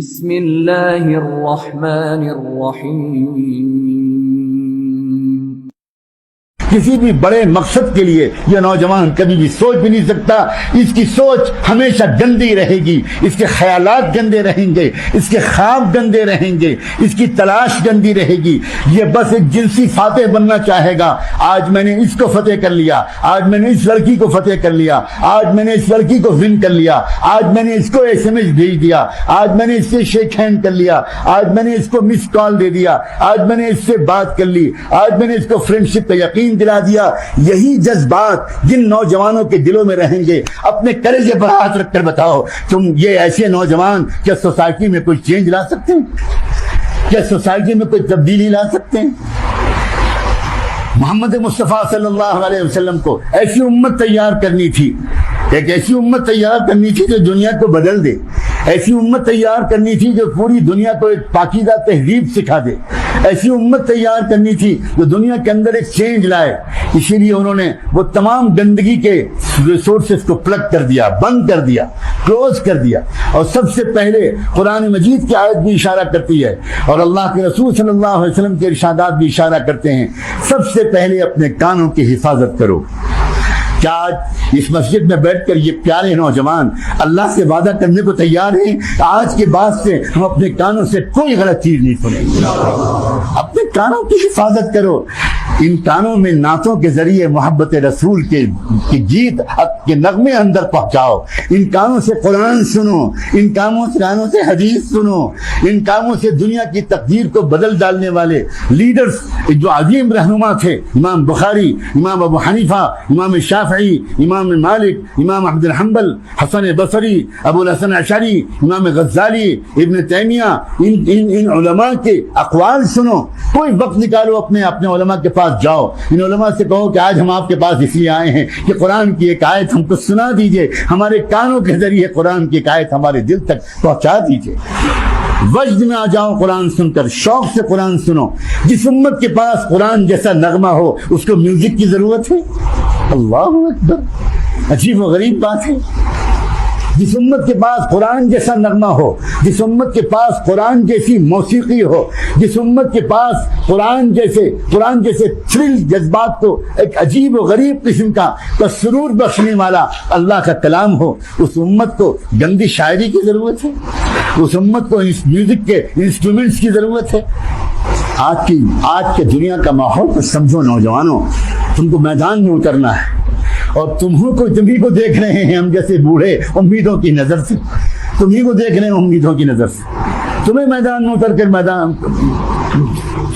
بسم اللہ الرحمن الرحیم۔ کسی بھی بڑے مقصد کے لیے یہ نوجوان کبھی بھی سوچ بھی نہیں سکتا۔ اس کی سوچ ہمیشہ گندی رہے گی، اس کے خیالات گندے رہیں گے، اس کے خواب گندے رہیں گے، اس کی تلاش گندی رہے گی۔ یہ بس ایک جنسی فاتح بننا چاہے گا۔ آج میں نے اس کو فتح کر لیا، آج میں نے اس لڑکی کو فتح کر لیا، آج میں نے اس لڑکی کو ون کر لیا، آج میں نے اس کو SMS بھیج دیا، آج میں نے اس سے شیک ہینڈ کر لیا، آج میں نے اس کو مس کال دے دیا، آج میں نے اس سے بات کر لی، آج میں نے اس کو فرینڈشپ کا یقین دلا دیا۔ یہی جذبات جن نوجوانوں کے دلوں میں رہیں گے، اپنے کلیجے پر ہاتھ رکھ کر بتاؤ، تم یہ ایسے نوجوان کیا سوسائٹی میں کوئی چینج لا سکتے ہیں؟ کیا سوسائٹی میں کوئی تبدیلی لا سکتے ہیں؟ محمد مصطفیٰ صلی اللہ علیہ وسلم کو ایسی امت تیار کرنی تھی، ایک ایسی امت تیار کرنی تھی جو دنیا کو بدل دے، ایسی امت تیار کرنی تھی جو پوری دنیا کو ایک پاکیزہ تہذیب سکھا دے، ایسی امت تیار کرنی تھی جو دنیا کے اندر ایک چینج لائے۔ اسی لیے انہوں نے وہ تمام گندگی کے ریسورسز کو پلگ کر دیا، بند کر دیا، کلوز کر دیا۔ اور سب سے پہلے قرآن مجید کی آیت بھی اشارہ کرتی ہے، اور اللہ کے رسول صلی اللہ علیہ وسلم کے ارشادات بھی اشارہ کرتے ہیں، سب سے پہلے اپنے کانوں کی حفاظت کرو۔ کیا آج اس مسجد میں بیٹھ کر یہ پیارے نوجوان اللہ سے وعدہ کرنے کو تیار ہیں؟ آج کے بعد سے ہم اپنے کانوں سے کوئی غلط چیز نہیں سنیں گے۔ اپنے کانوں کی حفاظت کرو۔ ان کانوں میں نعتوں کے ذریعے محبت رسول کے گیت کے نغمے اندر پہنچاؤ۔ ان کانوں سے قرآن سنو، ان کانوں سے حدیث سنو، ان کانوں سے دنیا کی تقدیر کو بدل ڈالنے والے لیڈرز جو عظیم رہنما تھے، امام بخاری، امام ابو حنیفہ، امام شافعی، امام مالک، امام احمد بن حنبل، حسن بصری، ابو الحسن اشعری، امام غزالی، ابن تیمیہ، ان علماء کے اقوال سنو۔ کوئی وقت نکالو، اپنے علماء کے پاس جاؤ، ان علماء سے کہو کہ آج ہم آپ کے پاس اس لیے آئے ہیں کہ قرآن کی ایک آیت ہم کو سنا دیجئے، ہمارے کانوں کے ذریعے قرآن کی ایک آیت ہمارے دل تک پہنچا دیجئے۔ وجد میں آ جاؤ قرآن سن کر، شوق سے قرآن سنو۔ جس امت کے پاس قرآن جیسا نغمہ ہو اس کو میوزک کی ضرورت ہے؟ اللہ اکبر، عجیب و غریب بات ہے۔ جس امت کے پاس قرآن جیسا نغمہ ہو، جس امت کے پاس قرآن جیسی موسیقی ہو، جس امت کے پاس قرآن جیسے تھرل جذبات کو ایک عجیب و غریب قسم کا سرور بخشنے والا اللہ کا کلام ہو، اس امت کو گندی شاعری کی ضرورت ہے؟ اس امت کو اس میوزک کے انسٹرومنٹس کی ضرورت ہے؟ آج کے دنیا کا ماحول کو سمجھو نوجوانوں، تم کو میدان میں اترنا ہے، اور تمہیں کو دیکھ رہے ہیں ہم جیسے بوڑھے امیدوں کی نظر سے، تمہیں کو دیکھ رہے ہیں امیدوں کی نظر سے۔ تمہیں میدان میں اتر کر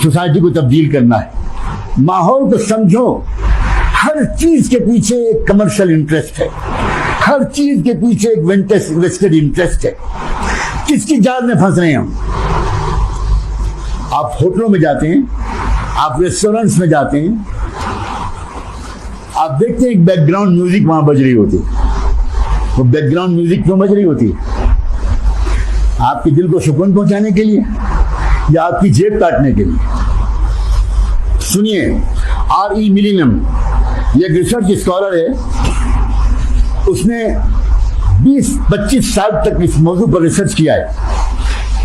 سوسائٹی کو تبدیل کرنا ہے۔ ماحول کو سمجھو۔ ہر چیز کے پیچھے ایک کمرشل انٹرسٹ ہے، ہر چیز کے پیچھے ایک ویسٹڈ انٹرسٹ ہے۔ کس کی جال میں پھنس رہے ہیں ہم؟ آپ ہوٹلوں میں جاتے ہیں، آپ ریسٹورنٹس میں جاتے ہیں، آپ دیکھتے ہیں ایک بیک گراؤنڈ میوزک وہاں بج رہی ہوتی ہے۔ وہ بیک گراؤنڈ میوزک کیوں بج رہی ہوتی ہے؟ آپ کے دل کو سکون پہنچانے کے لیے یا آپ کی جیب کاٹنے کے لیے؟ سنیے، R.E. ملینم یہ ایک ریسرچ اسکالر ہے، اس نے 20-25 سال تک اس موضوع پر ریسرچ کیا ہے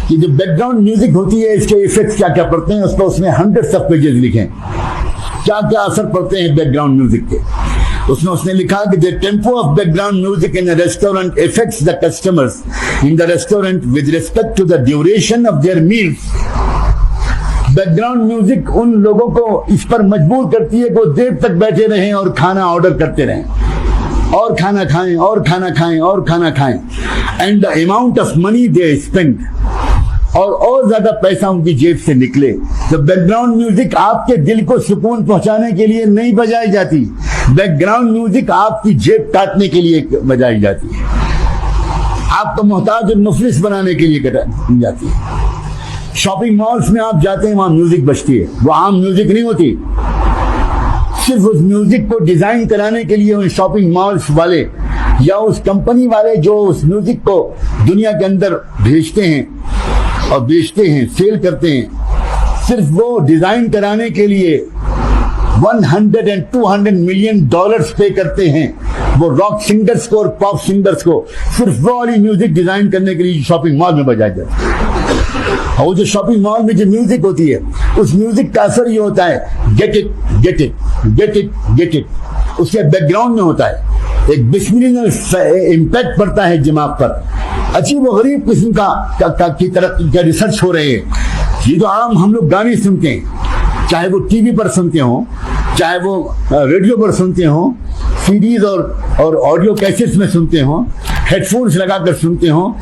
کہ جو بیک گراؤنڈ میوزک ہوتی ہے اس کے ایفیکٹس کیا کیا پڑتے ہیں۔ اس نے ہنڈریڈس آف پیجز لکھے ہیں، کیا کیا اثر پڑتے ہیں بیک گراؤنڈ میوزک کے۔ اس نے لکھا کہ the tempo of background music in a restaurant affects the customers in the restaurant with respect to the duration of their meals۔ Back ground music ان لوگوں کو اس پر مجبور کرتی ہے کہ وہ دیر تک بیٹھے رہیں اور کھانا آرڈر کرتے رہیں، اور کھانا کھائیں اور کھانا کھائیں اور کھانا کھائیں، and the amount of money they spend، اور زیادہ پیسہ ان کی جیب سے نکلے۔ تو بیک گراؤنڈ میوزک آپ کے دل کو سکون پہنچانے کے لیے نہیں بجائی جاتی، بیک گراؤنڈ میوزک آپ کی جیب کاٹنے کے لیے بجائی جاتی ہے، آپ کو محتاج اور مفلس بنانے کے لیے جاتی ہے۔ شاپنگ مالز میں آپ جاتے ہیں، وہاں میوزک بجتی ہے، وہ عام میوزک نہیں ہوتی۔ صرف اس میوزک کو ڈیزائن کرانے کے لیے ان شاپنگ مالز والے یا اس کمپنی والے جو اس میوزک کو دنیا کے اندر بھیجتے ہیں اور بیچتے ہیں، سیل کرتے ہیں، صرف وہ ڈیزائن کرانے کے لیے 100 and 200 million dollars پے کرتے ہیں وہ راک سنگرز کو اور پاپ سنگرز کو صرف وہ والی میوزک ڈیزائن کرنے کے لیے شاپنگ مال میں بجایا جاتا ہے. اور وہ جو شاپنگ مال میں جو میوزک ہوتی ہے اس میوزک کا اثر یہ ہوتا ہے get it get it get it get it. اس کے بیک گراؤنڈ میں ہوتا ہے ایک بسملینل امپیکٹ پڑتا ہے دماغ پر. عجیب و غریب قسم کی ترقی کا ریسرچ ہو رہے ہیں. یہ تو عام ہم لوگ گانے سنتے ہیں, چاہے وہ ٹی وی پر سنتے ہوں, چاہے وہ ریڈیو پر سنتے ہوں, سیڈیز اور آڈیو کیسٹس میں سنتے ہوں, ہیڈ فونس لگا کر سنتے ہوں.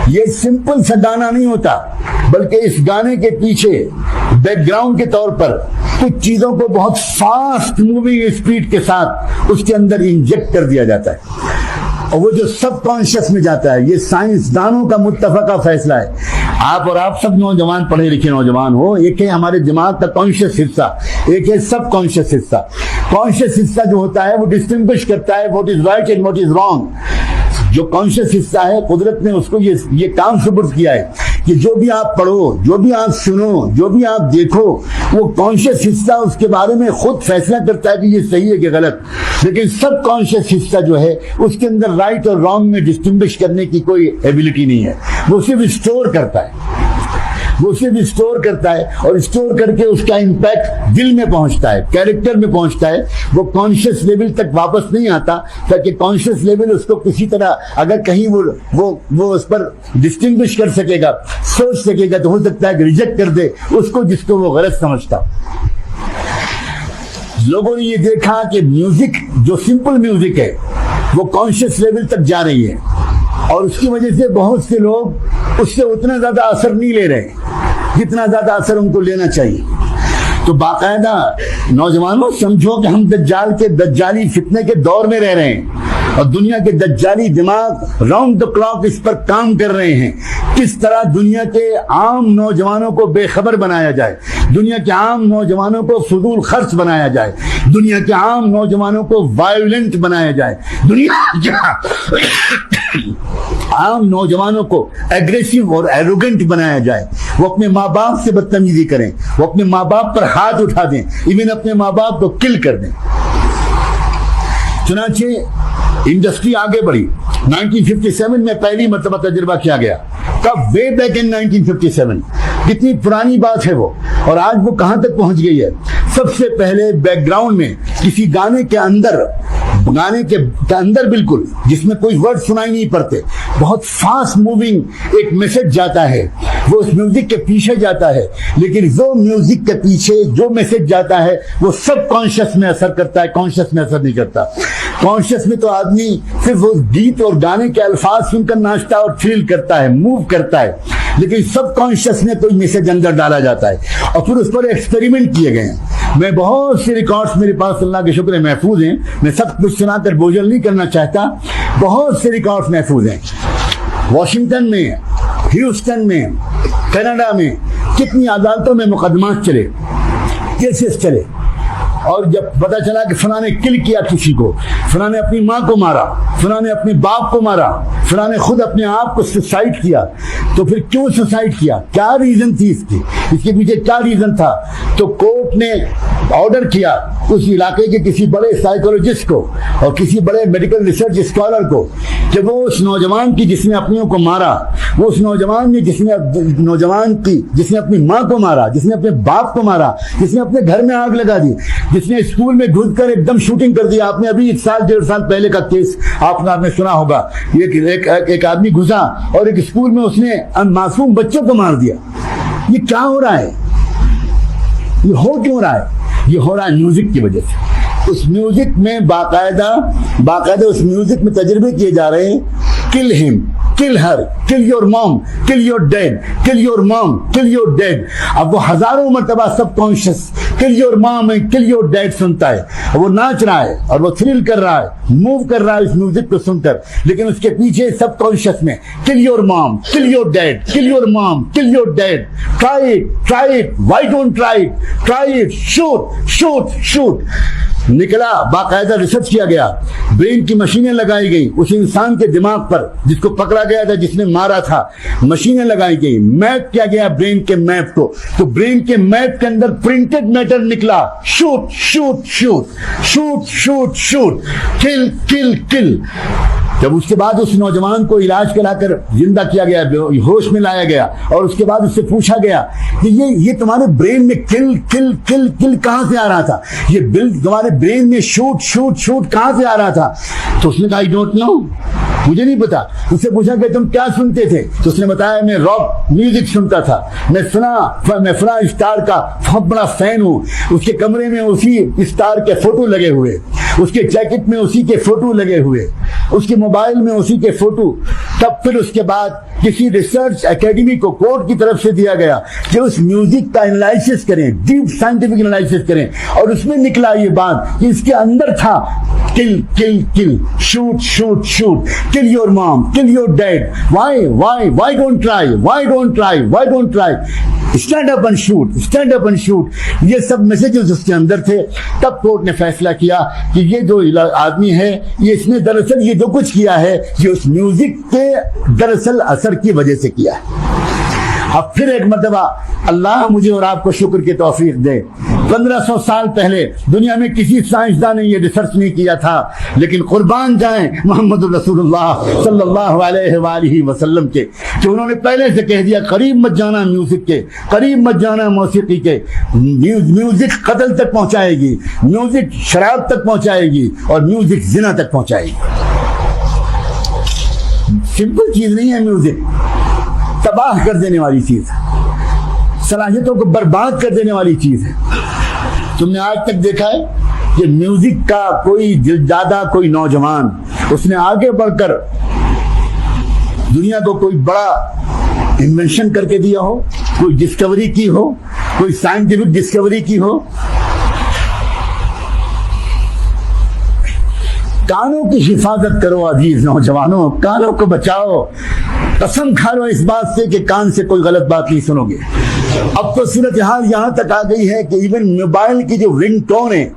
یہ سمپل سا گانا نہیں ہوتا, بلکہ اس گانے کے پیچھے بیک گراؤنڈ کے طور پر کچھ چیزوں کو بہت فاسٹ موونگ اسپیڈ کے ساتھ اس کے اندر انجیکٹ کر دیا جاتا ہے, اور وہ جو سب کانشیس میں جاتا ہے. یہ سائنسدانوں کا متفقہ فیصلہ ہے. آپ سب نوجوان پڑھے لکھے نوجوان ہو, ایک ہے ہمارے دماغ کا کانشیس حصہ, ایک ہے سب کانشیس حصہ. کانشیس حصہ جو ہوتا ہے وہ ڈسٹنگوش کرتا ہے what is right and what is wrong. جو کانشیس حصہ ہے قدرت نے اس کو یہ کام سپرد کیا ہے کہ جو بھی آپ پڑھو, جو بھی آپ سنو, جو بھی آپ دیکھو, وہ کانشیس حصہ اس کے بارے میں خود فیصلہ کرتا ہے کہ یہ صحیح ہے کہ غلط. لیکن سب کانشیس حصہ جو ہے اس کے اندر رائٹ اور رانگ میں ڈسٹنگوش کرنے کی کوئی ایبلٹی نہیں ہے. وہ صرف اسٹور کرتا ہے, وہ صرف اسٹور کرتا ہے, اور اسٹور کر کے اس کا امپیکٹ دل میں پہنچتا ہے, کیریکٹر میں پہنچتا ہے. وہ کانشیس لیول تک واپس نہیں آتا, تاکہ کانشیس لیول اس کو کسی طرح اگر کہیں وہ اس پر ڈسٹنگوش کر سکے گا, سوچ سکے گا, تو ہو سکتا ہے کہ ریجیکٹ کر دے اس کو جس کو وہ غلط سمجھتا. لوگوں نے یہ دیکھا کہ میوزک جو سمپل میوزک ہے وہ کانشیس لیول تک جا رہی ہے, اور اس کی وجہ سے بہت سے لوگ اس سے اتنا زیادہ اثر نہیں لے رہے جتنا زیادہ اثر ان کو لینا چاہیے. تو باقاعدہ نوجوانوں سمجھو کہ ہم دجالی فتنے کے دور میں رہ رہے ہیں, اور دنیا کے دجالی دماغ راؤنڈ دا کلاک اس پر کام کر رہے ہیں. کس طرح دنیا کے عام نوجوانوں کو بے خبر بنایا جائے, دنیا کے عام نوجوانوں کو فضول خرچ بنایا جائے, دنیا کے عام نوجوانوں کو وائلنٹ بنایا جائے, دنیا کے عام نوجوانوں کو ایگریسو اور ایروگنٹ بنایا جائے. وہ اپنے ماں باپ سے بدتمیزی کریں, وہ اپنے ماں باپ پر ہاتھ اٹھا دیں, ایون اپنے ماں باپ کو کل کر دیں. چنانچہ انڈسٹری آگے بڑھی. 1957 میں پہلی مرتبہ تجربہ کیا گیا. کب؟ Way back in 1957. کتنی پرانی بات ہے وہ, اور آج وہ کہاں تک پہنچ گئی ہے. سب سے پہلے بیک گراؤنڈ میں کسی گانے کے اندر بالکل جس میں کوئی ورڈ سنائی نہیں پڑتے, بہت فاسٹ موونگ ایک میسج جاتا ہے, وہ اس میوزک کے پیچھے جاتا ہے. لیکن وہ میوزک کے پیچھے جو میسج جاتا ہے وہ سب کانشیس میں اثر کرتا ہے, کانشیس میں اثر نہیں کرتا. کانشیس میں تو آدمی صرف وہ گیت اور گانے کے الفاظ سن کر ناچتا اور فیل کرتا ہے, موو کرتا ہے, لیکن سب کانشیس میں کوئی میسج اندر ڈالا جاتا ہے, اور پھر اس پر ایکسپیریمنٹ کیے گئے ہیں. میں بہت سے ریکارڈز میرے پاس اللہ کے شکر ہے محفوظ ہیں, میں سب کچھ سنا کر بوجھل نہیں کرنا چاہتا. بہت سے ریکارڈز محفوظ ہیں. واشنگٹن میں, ہیوسٹن میں, کینیڈا میں کتنی عدالتوں میں مقدمات چلے, کیسز چلے, اور جب پتا چلا کہ فلاں نے کل کیا کسی کو, فلاں نے اپنی ماں کو مارا, فلاں نے اپنے باپ کو مارا, فلاں نے خود اپنے آپ کو سوسائڈ کیا, تو پھر کیوں سوسائڈ کیا, کیا ریزن تھی اس کے پیچھے کیا ریزن تھا. تو کورٹ نے آرڈر کیا اس علاقے کے کسی بڑے سائیکولوجسٹ کو اور کسی بڑے میڈیکل ریسرچ اسکالر کو کہ وہ اس نوجوان کی جس نے اپنیوں کو مارا, وہ اس نوجوان نے جس نے اپنی ماں کو مارا, جس نے اپنے باپ کو مارا, جس نے اپنے گھر میں آگ لگا دی, جس نے اسکول میں گھس کر ایک دم شوٹنگ کر دیا. آپ نے ابھی 1 سال 1.5 سال پہلے کا کیس آپ نے سنا ہوگا, ایک آدمی گھسا اور ایک اسکول میں اس نے معصوم بچوں کو مار دیا. یہ کیا ہو رہا ہے, یہ ہو کیوں رہا ہے؟ یہ ہو رہا ہے میوزک کی وجہ سے. اس میوزک میں باقاعدہ اس میوزک میں تجربے کیے جا رہے ہیں. کل ہم, کل ہر, کل your mom, kill your dad, kill your mom, kill your dad. اب وہ ہزاروں مرتبہ subconscious kill your mom and kill your dad سنتا ہے, وہ ناچ رہا ہے اور وہ تھرل کر رہا ہے, موو کر رہا ہے اس میوزک کو سن کر, لیکن اس کے پیچھے سب کانشیس میں کل your mom, kill your dad, kill your mom, kill your dad, try it, why don't try it, shoot. نکلا, باقاعدہ ریسرچ کیا گیا, برین کی مشینیں لگائی گئی اس انسان کے دماغ پر جس کو پکڑا گیا تھا جس نے مارا تھا، مشینیں لگائی گئی، میپ کیا گیا برین کے میپ کو، تو برین کے میپ کے اندر پرنٹڈ میٹر نکلا، shoot shoot shoot shoot shoot shoot, کل کل کل۔ جب اس کے بعد اس نوجوان کو علاج کرا کر زندہ کیا گیا، ہوش میں لایا گیا، اور اس کے بعد اس سے پوچھا گیا کہ یہ تمہارے برین میں کل کل کل کل کہاں سے آ رہا تھا، یہ بل تمہارے برین میں شوٹ شوٹ شوٹ کہاں سے آ رہا تھا؟ تو اس نے کہا آئی ڈونٹ نو، مجھے نہیں پتا۔ اس سے پوچھا کہ تم کیا سنتے تھے؟ تو اس نے بتایا میں راک میوزک سنتا تھا، میں فلاں اسٹار کا بہت بڑا فین ہوں۔ اس کے کمرے میں اسی اسٹار کے فوٹو لگے ہوئے، اس کے جیکٹ میں اسی کے فوٹو لگے ہوئے، اس کے موبائل میں اسی کے فوٹو۔ تب پھر اس کے بعد کسی ریسرچ اکیڈمی کو کورٹ کی طرف سے دیا گیا کہ اس میوزک کا انالائسس کریں، ڈیپ سائنٹیفک انالائسس کریں، اور اس میں نکلا یہ بات کہ اس کے اندر تھا kill kill kill, shoot shoot shoot, kill your mom, kill your dad, why don't try, why don't try, why don't try, stand up and shoot, stand up and shoot, یہ سب میسجز اس کے اندر تھے۔ تب کورٹ نے فیصلہ کیا کہ یہ جو آدمی ہے یہ اس نے دراصل یہ جو کچھ کیا ہے یہ اس میوزک کے دراصل اثر کی وجہ سے کیا ہے۔ اب پھر ایک مرتبہ اللہ مجھے اور آپ کو شکر کی توفیق دے، 1500 سال پہلے دنیا میں کسی سائنسدان نے یہ ریسرچ نہیں کیا تھا، لیکن قربان جائیں محمد رسول اللہ صلی اللہ علیہ وآلہ وسلم کے کہ انہوں نے پہلے سے کہہ دیا قریب مت جانا میوزک کے، قریب مت جانا موسیقی کے، میوزک قتل تک پہنچائے گی، میوزک شراب تک پہنچائے گی، اور میوزک زنا تک پہنچائے گی۔ سمپل چیز نہیں ہے میوزک، تباہ کر دینے والی چیز ہے، صلاحیتوں کو برباد کر دینے والی چیز ہے۔ تم نے آج تک دیکھا ہے کہ میوزک کا کوئی دلدادہ، کوئی نوجوان اس نے آگے بڑھ کر دنیا کو کوئی بڑا انوینشن کر کے دیا ہو، کوئی ڈسکوری کی ہو، کوئی سائنٹیفک ڈسکوری کی ہو؟ کانوں کی حفاظت کرو عزیز نوجوانوں، کانوں کو بچاؤ، قسم کھا لو اس بات سے کہ کان سے کوئی غلط بات نہیں سنو گے۔ اب تو صورتحال یہاں تک آ گئی ہے کہ ایون موبائل کی جو رنگ ٹون ہے،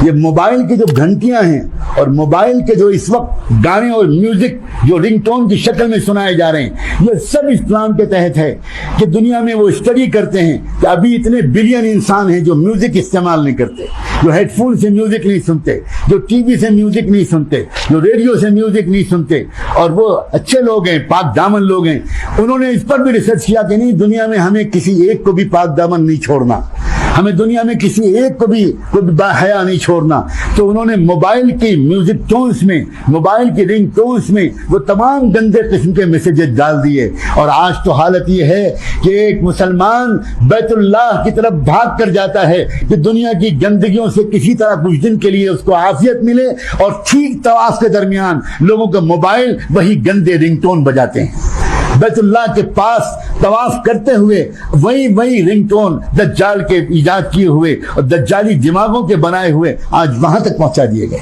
یہ موبائل کی جو گھنٹیاں ہیں اور موبائل کے جو اس وقت گانے اور میوزک جو رنگ ٹون کی شکل میں سنائے جا رہے ہیں، یہ سب اسلام کے تحت ہے کہ دنیا میں وہ اسٹڈی کرتے ہیں کہ ابھی اتنے بلین انسان ہیں جو میوزک استعمال نہیں کرتے، جو ہیڈ فون سے میوزک نہیں سنتے، جو ٹی وی سے میوزک نہیں سنتے، جو ریڈیو سے میوزک نہیں سنتے، اور وہ اچھے لوگ ہیں، پاک دامن لوگ ہیں۔ انہوں نے اس پر بھی ریسرچ کیا کہ نہیں، دنیا میں ہمیں کسی ایک کو بھی پاک دامن نہیں چھوڑنا، ہمیں دنیا میں کسی ایک کو بھی کوئی باحیا نہیں چھوڑنا۔ تو انہوں نے موبائل کی میوزک ٹونز میں، موبائل کی رنگ ٹونز میں وہ تمام گندے قسم کے میسیجز ڈال دیے، اور آج تو حالت یہ ہے کہ ایک مسلمان بیت اللہ کی طرف بھاگ کر جاتا ہے کہ دنیا کی گندگیوں سے کسی طرح کچھ دن کے لیے اس کو عافیت ملے، اور ٹھیک طواف کے درمیان لوگوں کا موبائل وہی گندے رنگ ٹون بجاتے ہیں۔ بیت اللہ کے پاس طواف کرتے ہوئے وہی رنگ ٹون دجال کے ایجاد کیے ہوئے اور دجالی دماغوں کے بنائے ہوئے آج وہاں تک پہنچا دیے گئے۔